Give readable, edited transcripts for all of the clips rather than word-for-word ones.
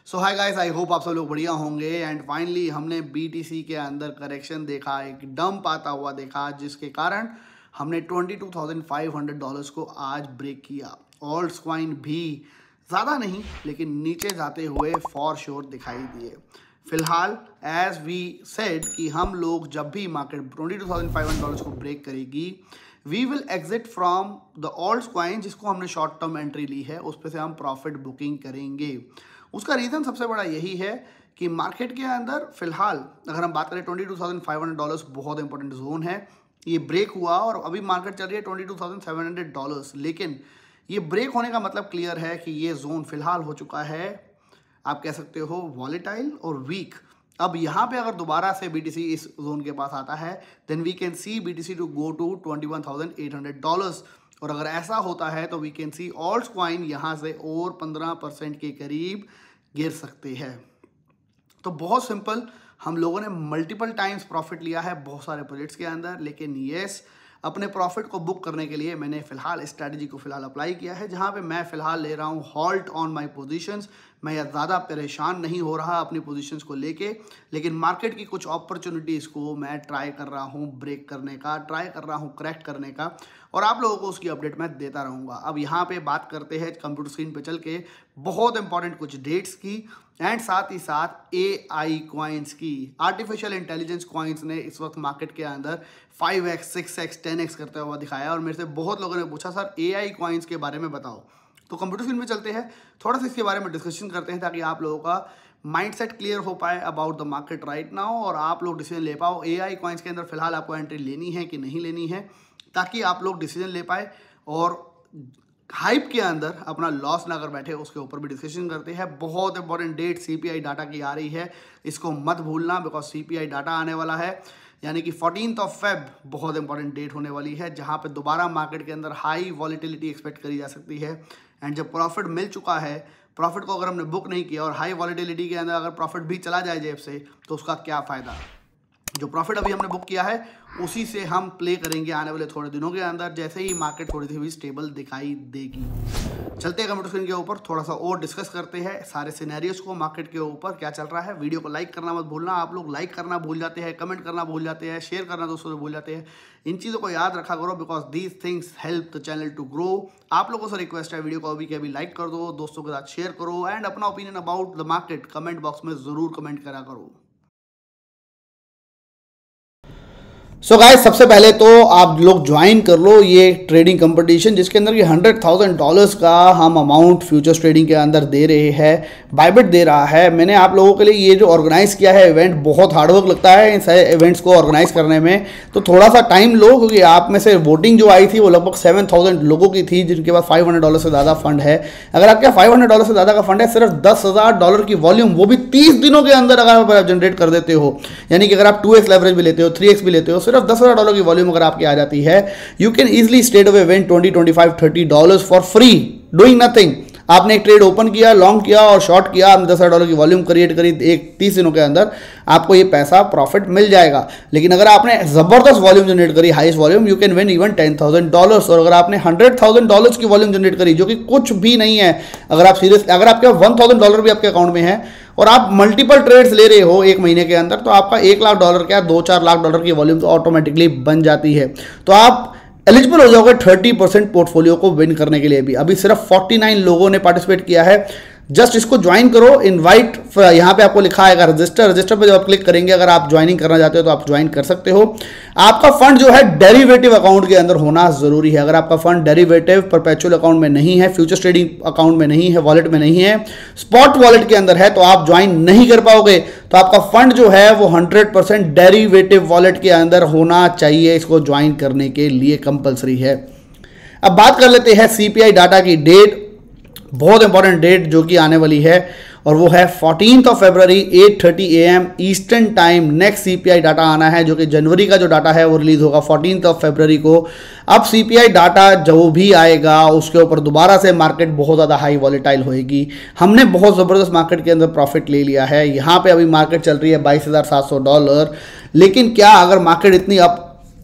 So hi guys, I hope आप सब लोग बढ़िया होंगे। एंड फाइनली हमने BTC के अंदर करेक्शन देखा, एक डंप आता हुआ देखा, जिसके कारण हमने $22,500 को आज ब्रेक किया। ऑल्ट्स कॉइन भी ज़्यादा नहीं लेकिन नीचे जाते हुए फॉर श्योर दिखाई दिए। फिलहाल एज वी सेड कि हम लोग जब भी मार्केट $22,500 को ब्रेक करेगी, we will exit from the alts coin, जिसको हमने शॉर्ट टर्म एंट्री ली है उस पर से हम प्रॉफिट बुकिंग करेंगे। उसका रीज़न सबसे बड़ा यही है कि मार्केट के अंदर फिलहाल अगर हम बात करें $22,500 बहुत इंपॉर्टेंट जोन है। ये ब्रेक हुआ और अभी मार्केट चल रही है $22,700, लेकिन ये ब्रेक होने का मतलब क्लियर है कि ये जोन फिलहाल हो चुका है, आप कह सकते हो वॉलेटाइल और वीक। अब यहाँ पे अगर दोबारा से BTC इस जोन के पास आता है then we can see BTC to go to $21,800, और अगर ऐसा होता है तो we can see alts coin यहाँ से और 15% के करीब गिर सकते हैं। तो बहुत सिंपल, हम लोगों ने मल्टीपल टाइम्स प्रॉफिट लिया है बहुत सारे प्रोजेक्ट्स के अंदर, लेकिन येस अपने प्रॉफिट को बुक करने के लिए मैंने फिलहाल स्ट्रैटेजी को फिलहाल अप्लाई किया है, जहां पे मैं फिलहाल ले रहा हूं हॉल्ट ऑन माय पोजीशंस। मैं ज़्यादा परेशान नहीं हो रहा अपनी पोजीशंस को लेके, लेकिन मार्केट की कुछ अपॉर्चुनिटीज़ को मैं ट्राई कर रहा हूं ब्रेक करने का, ट्राई कर रहा हूं करेक्ट करने का, और आप लोगों को उसकी अपडेट मैं देता रहूँगा। अब यहाँ पे बात करते हैं कंप्यूटर स्क्रीन पे चल के बहुत इंपॉर्टेंट कुछ डेट्स की, एंड साथ ही साथ AI कॉइन्स की। आर्टिफिशियल इंटेलिजेंस कॉइन्स ने इस वक्त मार्केट के अंदर 5x 6x 10x करते हुआ दिखाया, और मेरे से बहुत लोगों ने पूछा सर AI कॉइन्स के बारे में बताओ। तो कंप्यूटर स्क्रीन में चलते हैं, थोड़ा सा इसके बारे में डिस्कशन करते हैं ताकि आप लोगों का माइंडसेट क्लियर हो पाए about the market right now, और आप लोग डिसीजन ले पाओ AI कॉइन्स के अंदर फिलहाल आपको एंट्री लेनी है कि नहीं लेनी है, ताकि आप लोग डिसीजन ले पाए और हाइप के अंदर अपना लॉस ना कर बैठे। उसके ऊपर भी डिस्कशन करते हैं। बहुत इंपॉर्टेंट डेट CPI डाटा की आ रही है, इसको मत भूलना, बिकॉज CPI डाटा आने वाला है, यानी कि 14 Feb बहुत इंपॉर्टेंट डेट होने वाली है, जहां पे दोबारा मार्केट के अंदर हाई वॉलेटिलिटी एक्सपेक्ट करी जा सकती है। एंड जब प्रॉफिट मिल चुका है, प्रॉफिट को अगर हमने बुक नहीं किया और हाई वॉलेटिलिटी के अंदर अगर प्रॉफिट भी चला जाए जेब से, तो उसका क्या फ़ायदा। जो प्रॉफिट अभी हमने बुक किया है उसी से हम प्ले करेंगे आने वाले थोड़े दिनों के अंदर, जैसे ही मार्केट थोड़ी सी भी स्टेबल दिखाई देगी। चलते हैं कंप्यूटर स्क्रीन के ऊपर, थोड़ा सा और डिस्कस करते हैं सारे सिनेरियोस को, मार्केट के ऊपर क्या चल रहा है। वीडियो को लाइक करना मत भूलना, आप लोग लाइक करना भूल जाते हैं, कमेंट करना भूल जाते हैं, शेयर करना दोस्तों से भूल जाते हैं। इन चीज़ों को याद रखा करो, because these things help the channel to grow. आप लोगों से रिक्वेस्ट है, वीडियो को अभी के अभी लाइक कर दो, दोस्तों के साथ शेयर करो, एंड अपना opinion about the market comment box में ज़रूर कमेंट करा करो। सो गाइस, सबसे पहले तो आप लोग ज्वाइन कर लो ये ट्रेडिंग कंपटीशन, जिसके अंदर ये $100,000 का हम अमाउंट फ्यूचर्स ट्रेडिंग के अंदर दे रहे हैं, बाइबिट दे रहा है। मैंने आप लोगों के लिए ये जो ऑर्गेनाइज किया है इवेंट, बहुत हार्डवर्क लगता है इन सारे इवेंट्स को ऑर्गेनाइज करने में, तो थोड़ा सा टाइम लो, क्योंकि आप में से वोटिंग जो आई थी वो लगभग 7,000 लोगों की थी, जिनके पास $500 से ज़्यादा फंड है। अगर आपके $500 से ज़्यादा का फंड है, सिर्फ $10,000 की वॉल्यूम, वो भी 30 दिनों के अंदर अगर आप जनरेट कर देते हो, यानी कि अगर आप 2x लेवरेज भी लेते हो, 3x भी लेते हो, सिर्फ $10,000 की वॉल्यूम अगर आपकी आ जाती है, you can easily straight away win $20, $25, $30 for free doing nothing. आपने एक ट्रेड ओपन किया, लॉन्ग किया और शॉर्ट किया, आपने $10,000 की वॉल्यूम क्रिएट करी, 30 दिनों के अंदर आपको ये पैसा प्रॉफिट मिल जाएगा। लेकिन अगर आपने ज़बरदस्त वॉल्यूम जनरेट करी, highest volume, you can win even $10,000। और अगर आपने $100,000 की वॉल्यूम जनरेट करी, जो कि कुछ भी नहीं है, अगर आप सीरियस, अगर आपके $1,000 भी आपके अकाउंट में है और आप मल्टीपल ट्रेड्स ले रहे हो एक महीने के अंदर, तो आपका $1,00,000 क्या $2-4 लाख की वॉल्यूम तो ऑटोमेटिकली बन जाती है। तो आप एलिजिबल हो जाओगे 30% पोर्टफोलियो को विन करने के लिए भी। अभी सिर्फ 49 लोगों ने पार्टिसिपेट किया है। जस्ट इसको ज्वाइन करो, इनवाइट यहाँ पे आपको लिखा आएगा रजिस्टर पे जब आप क्लिक करेंगे, अगर आप ज्वाइनिंग करना चाहते हो तो आप ज्वाइन कर सकते हो। आपका फंड जो है डेरिवेटिव अकाउंट के अंदर होना जरूरी है। अगर आपका फंड डेरिवेटिव परपेचुअल अकाउंट में नहीं है, फ्यूचर्स ट्रेडिंग अकाउंट में नहीं है, वॉलेट में नहीं है, स्पॉट वॉलेट के अंदर है, तो आप ज्वाइन नहीं कर पाओगे। तो आपका फंड जो है वो 100% डेरिवेटिव वॉलेट के अंदर होना चाहिए, इसको ज्वाइन करने के लिए कंपलसरी है। अब बात कर लेते हैं CPI डाटा की डेट, बहुत इंपॉर्टेंट डेट जो कि आने वाली है, और वो है 14 February 8:30 AM eastern time. Next CPI data आना है, जो कि जनवरी का जो डाटा है वो रिलीज होगा 14 February को। अब CPI डाटा जो भी आएगा उसके ऊपर दोबारा से मार्केट बहुत ज़्यादा हाई वॉलेटाइल होएगी। हमने बहुत ज़बरदस्त मार्केट के अंदर प्रॉफिट ले लिया है। यहाँ पे अभी मार्केट चल रही है $22,700, लेकिन क्या अगर मार्केट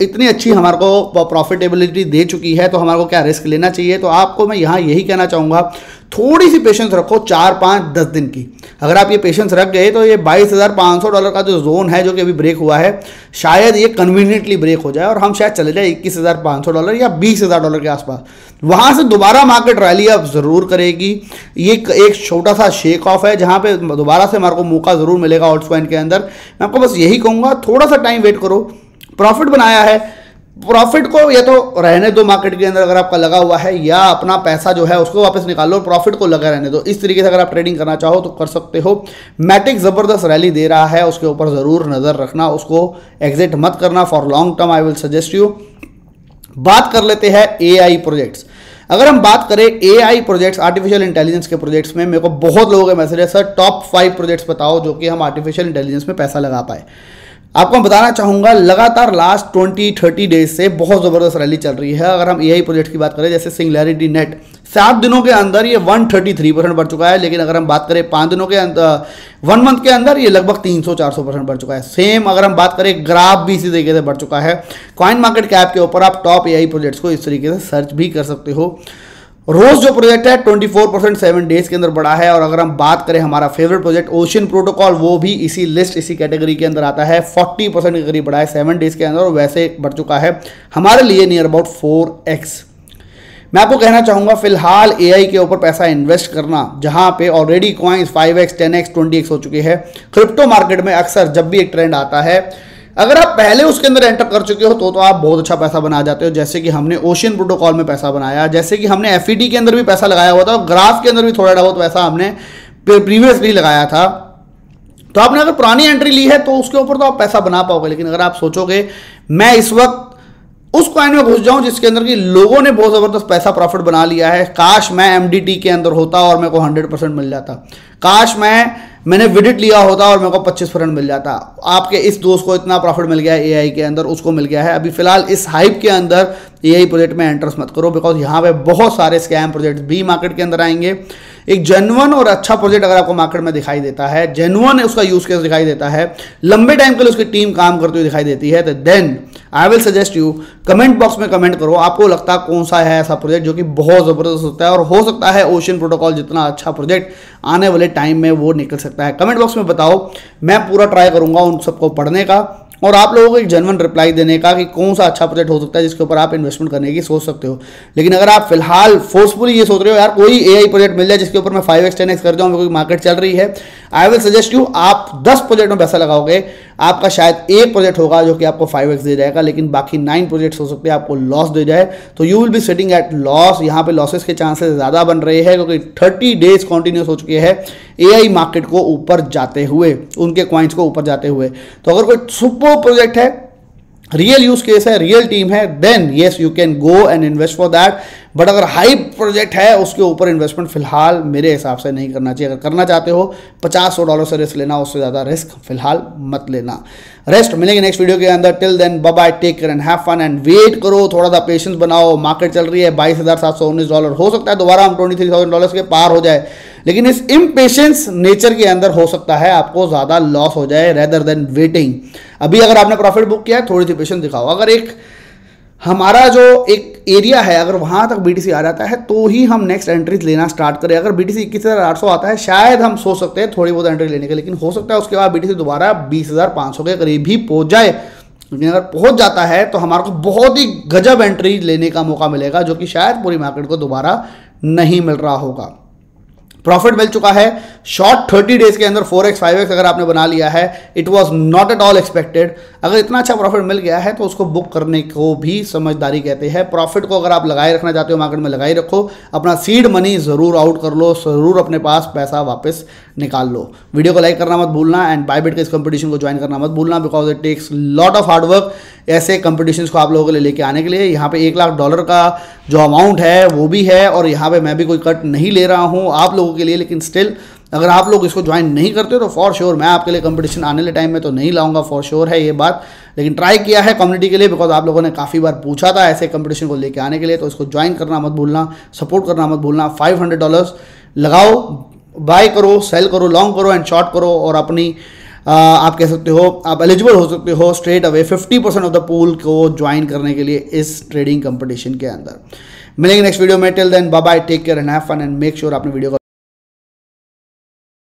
इतनी अच्छी हमारे को प्रॉफिटेबिलिटी दे चुकी है तो हमारे को क्या रिस्क लेना चाहिए। तो आपको मैं यहाँ यही कहना चाहूँगा, थोड़ी सी पेशेंस रखो, 4, 5, 10 दिन की। अगर आप ये पेशेंस रख गए तो ये $22,500 का जो जोन है जो कि अभी ब्रेक हुआ है, शायद ये कन्वीनियंटली ब्रेक हो जाए और हम शायद चले जाए $21,500 या $20,000 के आसपास। वहाँ से दोबारा मार्केट रैली अब ज़रूर करेगी। ये एक छोटा सा शेक ऑफ है जहाँ पे दोबारा से हमारे को मौका ज़रूर मिलेगा ऑल्ट्स कॉइन के अंदर। मैं आपको बस यही कहूँगा, थोड़ा सा टाइम वेट करो। प्रॉफिट बनाया है, प्रॉफिट को या तो रहने दो मार्केट के अंदर अगर आपका लगा हुआ है, या अपना पैसा जो है उसको वापस निकाल लो, प्रॉफिट को लगा रहने दो। इस तरीके से अगर आप ट्रेडिंग करना चाहो तो कर सकते हो। मैटिक ज़बरदस्त रैली दे रहा है, उसके ऊपर ज़रूर नज़र रखना, उसको एग्जिट मत करना for long term, I will suggest you. बात कर लेते हैं AI प्रोजेक्ट्स। अगर हम बात करें AI प्रोजेक्ट्स, आर्टिफिशियल इंटेलिजेंस के प्रोजेक्ट्स में, मेरे को बहुत लोगों के मैसेज है, सर टॉप 5 प्रोजेक्ट्स बताओ जो कि हम आर्टिफिशियल इंटेलिजेंस में पैसा लगा पाए। आपको मैं बताना चाहूँगा, लगातार लास्ट 20-30 डेज से बहुत ज़बरदस्त रैली चल रही है। अगर हम AI प्रोजेक्ट की बात करें, जैसे सिंगुलैरिटी नेट, 7 दिनों के अंदर ये 133% बढ़ चुका है। लेकिन अगर हम बात करें 5 दिनों के अंदर, 1 मंथ के अंदर, ये लगभग 300-400% बढ़ चुका है। सेम अगर हम बात करें, ग्राफ भी इसी तरीके से बढ़ चुका है। कॉइन मार्केट कैप के ऊपर आप टॉप AI प्रोजेक्ट्स को इस तरीके से सर्च भी कर सकते हो। रोज जो प्रोजेक्ट है 24% 7 डेज के अंदर बढ़ा है। और अगर हम बात करें हमारा फेवरेट प्रोजेक्ट ओशियन प्रोटोकॉल, वो भी इसी लिस्ट, इसी कैटेगरी के अंदर आता है। 40% के करीब बढ़ा है 7 डेज के अंदर, और वैसे बढ़ चुका है हमारे लिए नियर अबाउट 4x। मैं आपको कहना चाहूँगा, फिलहाल AI के ऊपर पैसा इन्वेस्ट करना, जहाँ पे already coins 5x 10x 20x हो चुके हैं। क्रिप्टो मार्केट में अक्सर जब भी एक ट्रेंड आता है, अगर आप पहले उसके अंदर एंटर कर चुके हो तो आप बहुत अच्छा पैसा बना जाते हो। जैसे कि हमने ओशियन प्रोटोकॉल में पैसा बनाया, जैसे कि हमने FET के अंदर भी पैसा लगाया हुआ था, और ग्राफ के अंदर भी थोड़ा बहुत पैसा हमने प्रीवियसली लगाया था। तो आपने अगर पुरानी एंट्री ली है तो उसके ऊपर तो आप पैसा बना पाओगे। लेकिन अगर आप सोचोगे मैं इस वक्त उस कॉइन में घुस जाऊं जिसके अंदर की लोगों ने बहुत ज़बरदस्त पैसा प्रॉफिट बना लिया है, काश मैं MDT के अंदर होता और मेरे को 100% मिल जाता, काश मैंने विडिट लिया होता और मेरे को 25% मिल जाता। आपके इस दोस्त को इतना प्रॉफिट मिल गया है AI के अंदर, उसको मिल गया है। अभी फिलहाल इस हाइप के अंदर AI प्रोजेक्ट में एंटर्स मत करो, बिकॉज यहाँ पे बहुत सारे स्कैम प्रोजेक्ट भी मार्केट के अंदर आएंगे। एक जेन्युइन और अच्छा प्रोजेक्ट अगर आपको मार्केट में दिखाई देता है, जेन्युइन उसका यूज केस दिखाई देता है, लंबे टाइम के लिए उसकी टीम काम करती हुई दिखाई देती है, तो then I will suggest you, comment box में कमेंट करो आपको लगता है कौन सा है ऐसा प्रोजेक्ट जो कि बहुत ज़बरदस्त होता है, और हो सकता है ओशियन प्रोटोकॉल जितना अच्छा प्रोजेक्ट आने वाले टाइम में वो निकल सकता है। कमेंट बॉक्स में बताओ, मैं पूरा ट्राई करूंगा उन सबको पढ़ने का और आप लोगों को एक जेन्युइन रिप्लाई देने का कि कौन सा अच्छा प्रोजेक्ट हो सकता है जिसके ऊपर आप इन्वेस्टमेंट करने की सोच सकते हो। लेकिन अगर आप फिलहाल फोर्सफुली ये सोच रहे हो यार कोई AI प्रोजेक्ट मिल जाए जिसके ऊपर मैं 5x 10x कर जाऊँ, कोई मार्केट चल रही है, आई विल सजेस्ट यू, आप 10 प्रोजेक्ट में पैसा लगाओगे, आपका शायद एक प्रोजेक्ट होगा जो कि आपको 5x दे जाएगा, लेकिन बाकी 9 प्रोजेक्ट्स हो सकते हैं आपको लॉस दे जाए। तो you will be sitting at loss. यहाँ पे लॉसेस के चांसेस ज़्यादा बन रहे हैं क्योंकि 30 डेज कॉन्टिन्यूस हो चुके हैं AI मार्केट को ऊपर जाते हुए, उनके कॉइन्स को ऊपर जाते हुए। तो अगर कोई सुपर प्रोजेक्ट है, रियल यूज केस है, रियल टीम है, then yes you can go and invest for that. But अगर हाई प्रोजेक्ट है उसके ऊपर इन्वेस्टमेंट फिलहाल मेरे हिसाब से नहीं करना चाहिए। अगर करना चाहते हो $50-100 से रिस्क लेना, उससे ज़्यादा रिस्क फिलहाल मत लेना। रेस्ट मिलेंगे नेक्स्ट वीडियो के अंदर। Till then bye bye, take care and have fun and wait करो, थोड़ा सा पेशेंस बनाओ। मार्केट चल रही है $22,719, हो सकता है दोबारा हम $23,000 के पार हो जाए, लेकिन इस इम्पेशेंस नेचर के अंदर हो सकता है आपको ज़्यादा लॉस हो जाए रेदर देन वेटिंग। अभी अगर आपने प्रॉफिट बुक किया है, थोड़ी सी पेशेंस दिखाओ। अगर एक हमारा जो एक एरिया है अगर वहाँ तक BTC आ जाता है तो ही हम नेक्स्ट एंट्रीज लेना स्टार्ट करें। अगर BTC 21,800 आता है शायद हम सोच सकते हैं थोड़ी बहुत एंट्री लेने के, लेकिन हो सकता है उसके बाद BTC दोबारा 20,500 के करीब भी पहुँच जाए। लेकिन अगर पहुँच जाता है तो हमारे को बहुत ही गजब एंट्री लेने का मौका मिलेगा जो कि शायद पूरी मार्केट को दोबारा नहीं मिल रहा होगा। प्रॉफिट मिल चुका है शॉर्ट 30 डेज के अंदर 4x 5x अगर आपने बना लिया है, it was not at all expected. अगर इतना अच्छा प्रॉफिट मिल गया है तो उसको बुक करने को भी समझदारी कहते हैं। प्रॉफिट को अगर आप लगाए रखना चाहते हो मार्केट में, लगाए रखो, अपना सीड मनी ज़रूर आउट कर लो, ज़रूर अपने पास पैसा वापस निकाल लो। वीडियो को लाइक करना मत भूलना एंड बायबिट के इस कंपटीशन को ज्वाइन करना मत भूलना, because it takes lot of hard work ऐसे कंपटीशंस को आप लोगों के लिए लेके आने के लिए। यहाँ पे $1 लाख का जो अमाउंट है वो भी है, और यहाँ पे मैं भी कोई कट नहीं ले रहा हूँ आप लोगों के लिए, लेकिन स्टिल अगर आप लोग इसको ज्वाइन नहीं करते हो तो फॉर श्योर मैं आपके लिए कंपटीशन आने वाले टाइम में तो नहीं लाऊंगा, फॉर श्योर है ये बात। लेकिन ट्राई किया है कम्युनिटी के लिए, बिकॉज आप लोगों ने काफ़ी बार पूछा था ऐसे कंपटीशन को लेके आने के लिए, तो इसको ज्वाइन करना मत भूलना, सपोर्ट करना मत भूलना। $500 लगाओ, बाय करो, सेल करो, लॉन्ग करो एंड शॉर्ट करो, और अपनी आप कह सकते हो आप एलिजिबल हो सकते हो straight away 50% off the pool को ज्वाइन करने के लिए इस ट्रेडिंग कंपटीशन के अंदर। मिलेंगे नेक्स्ट वीडियो में। Till then bye bye, take care and have fun and make sure आपने वीडियो को